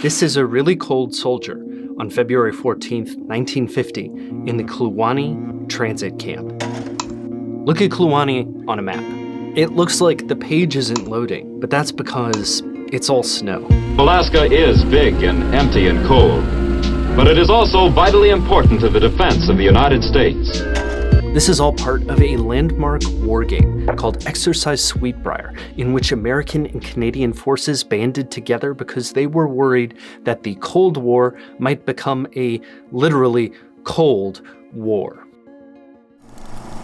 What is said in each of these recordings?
This is a really cold soldier on February 14th, 1950, in the Kluane transit camp. Look at Kluane on a map. It looks like the page isn't loading, but that's because it's all snow. Alaska is big and empty and cold, but it is also vitally important to the defense of the United States. This is all part of a landmark war game called Exercise Sweetbriar, in which American and Canadian forces banded together because they were worried that the Cold War might become a literally cold war.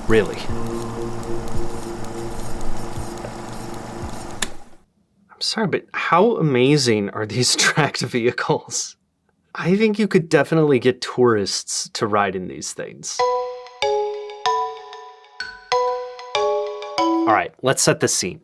Really. I'm sorry, but how amazing are these tracked vehicles? I think you could definitely get tourists to ride in these things. All right, let's set the scene.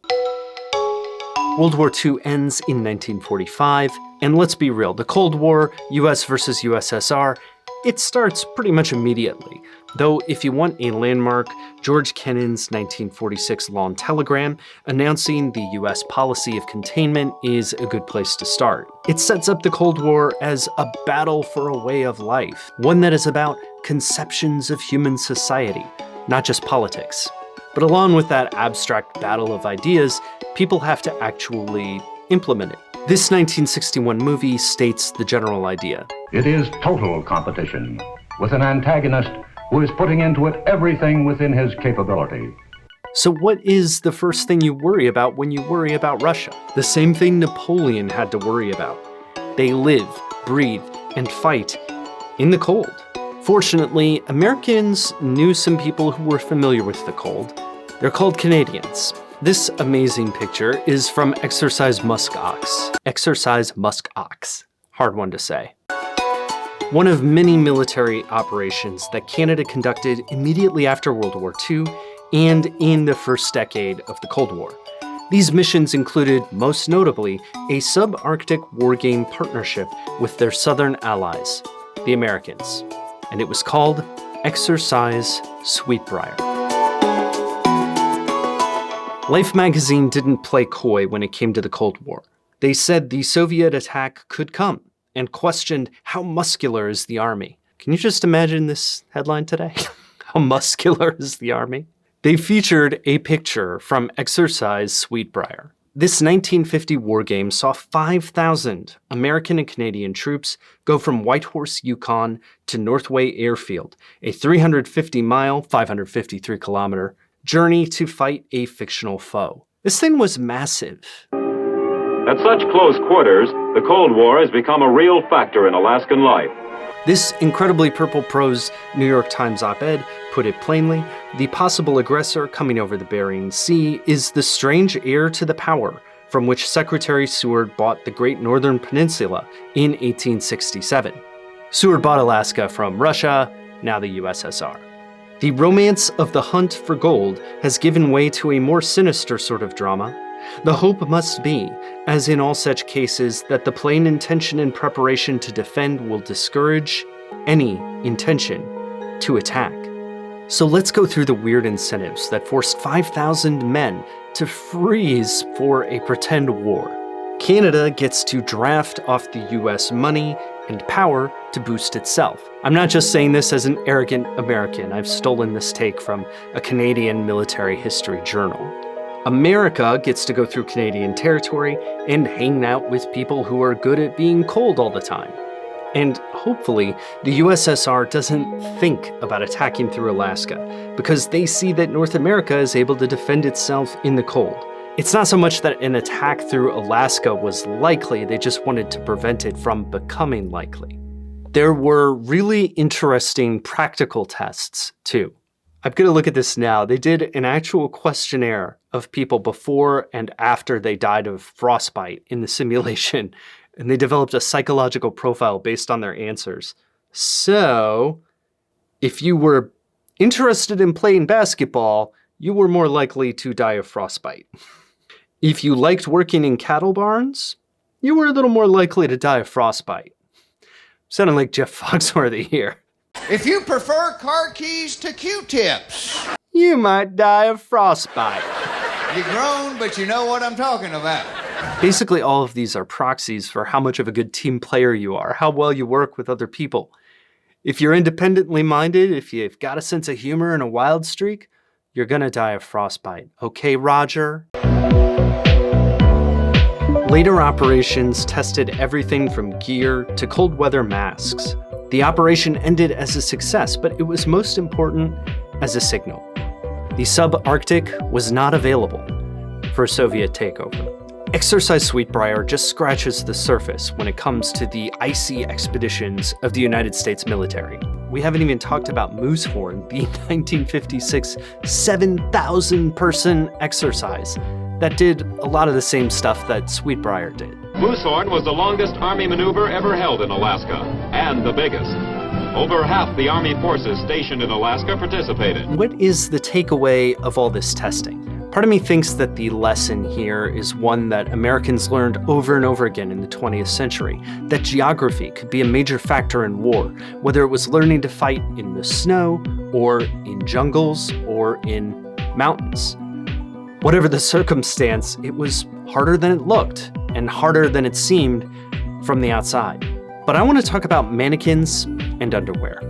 World War II ends in 1945, and let's be real, the Cold War, US versus USSR, it starts pretty much immediately. Though if you want a landmark, George Kennan's 1946 Long Telegram announcing the US policy of containment is a good place to start. It sets up the Cold War as a battle for a way of life, one that is about conceptions of human society, not just politics. But along with that abstract battle of ideas, people have to actually implement it. This 1961 movie states the general idea. It is total competition, with an antagonist who is putting into it everything within his capability. So what is the first thing you worry about when you worry about Russia? The same thing Napoleon had to worry about. They live, breathe, and fight in the cold. Fortunately, Americans knew some people who were familiar with the cold. They're called Canadians. This amazing picture is from Exercise Musk Ox. Exercise Musk Ox. Hard one to say. One of many military operations that Canada conducted immediately after World War II and in the first decade of the Cold War. These missions included, most notably, a subarctic wargame partnership with their southern allies, the Americans. And it was called Exercise Sweetbriar. Life magazine didn't play coy when it came to the Cold War. They said the Soviet attack could come and questioned how muscular is the army. Can you just imagine this headline today? How muscular is the army? They featured a picture from Exercise Sweetbriar. This 1950 war game saw 5,000 American and Canadian troops go from Whitehorse, Yukon to Northway Airfield, a 350-mile, 553-kilometer journey to fight a fictional foe. This thing was massive. At such close quarters, the Cold War has become a real factor in Alaskan life. This incredibly purple prose New York Times op-ed put it plainly: the possible aggressor coming over the Bering Sea is the strange heir to the power from which Secretary Seward bought the Great Northern Peninsula in 1867. Seward bought Alaska from Russia, now the USSR. The romance of the hunt for gold has given way to a more sinister sort of drama. The hope must be, as in all such cases, that the plain intention and preparation to defend will discourage any intention to attack. So let's go through the weird incentives that forced 5,000 men to freeze for a pretend war. Canada gets to draft off the US money and power to boost itself. I'm not just saying this as an arrogant American. I've stolen this take from a Canadian military history journal. America gets to go through Canadian territory and hang out with people who are good at being cold all the time. And hopefully, the USSR doesn't think about attacking through Alaska because they see that North America is able to defend itself in the cold. It's not so much that an attack through Alaska was likely, they just wanted to prevent it from becoming likely. There were really interesting practical tests, too. I'm going to look at this now. They did an actual questionnaire of people before and after they died of frostbite in the simulation, and they developed a psychological profile based on their answers. So, if you were interested in playing basketball, you were more likely to die of frostbite. If you liked working in cattle barns, you were a little more likely to die of frostbite. Sounding like Jeff Foxworthy here. If you prefer car keys to Q-tips, You might die of frostbite. you groan, but you know what I'm talking about. Basically, all of these are proxies for how much of a good team player you are, how well you work with other people. If you're independently minded, if you've got a sense of humor and a wild streak, you're gonna die of frostbite. Okay, Roger? Later operations tested everything from gear to cold weather masks. The operation ended as a success, but it was most important as a signal. The subarctic was not available for a Soviet takeover. Exercise Sweetbriar just scratches the surface when it comes to the icy expeditions of the United States military. We haven't even talked about Moosehorn, the 1956 7,000-person exercise that did a lot of the same stuff that Sweetbriar did. Moosehorn was the longest Army maneuver ever held in Alaska, and the biggest. Over half the Army forces stationed in Alaska participated. What is the takeaway of all this testing? Part of me thinks that the lesson here is one that Americans learned over and over again in the 20th century, that geography could be a major factor in war, whether it was learning to fight in the snow, or in jungles, or in mountains. Whatever the circumstance, it was harder than it looked, and harder than it seemed from the outside. But I want to talk about mannequins and underwear.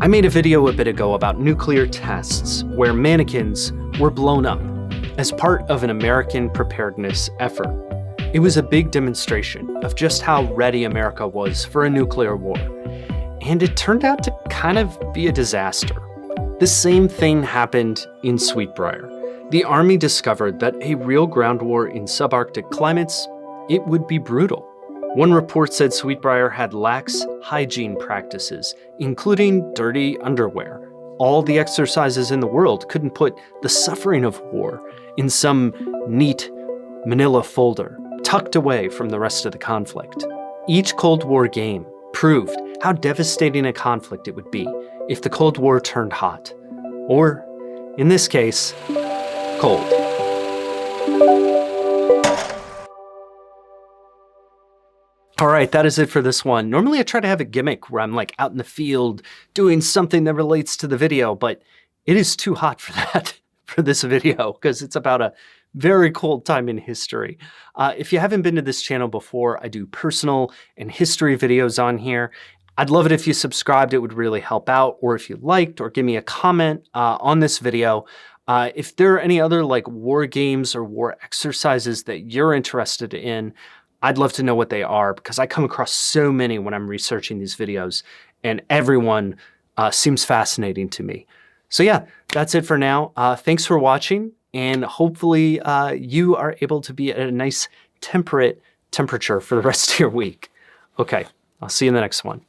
I made a video a bit ago about nuclear tests where mannequins were blown up as part of an American preparedness effort. It was a big demonstration of just how ready America was for a nuclear war. And it turned out to kind of be a disaster. The same thing happened in Sweetbriar. The Army discovered that a real ground war in subarctic climates, it would be brutal. One report said Sweetbriar had lax hygiene practices, including dirty underwear. All the exercises in the world couldn't put the suffering of war in some neat manila folder, tucked away from the rest of the conflict. Each Cold War game proved how devastating a conflict it would be if the Cold War turned hot. Or, in this case, cold. All right, that is it for this one. Normally I try to have a gimmick where I'm like out in the field doing something that relates to the video, but it is too hot for that, for this video, because it's about a very cold time in history. If you haven't been to this channel before, I do personal and history videos on here. I'd love it if you subscribed, it would really help out, or if you liked, or give me a comment on this video. If there are any other like war games or war exercises that you're interested in, I'd love to know what they are, because I come across so many when I'm researching these videos, and everyone seems fascinating to me. So yeah, that's it for now. Thanks for watching, and hopefully you are able to be at a nice temperate temperature for the rest of your week. Okay, I'll see you in the next one.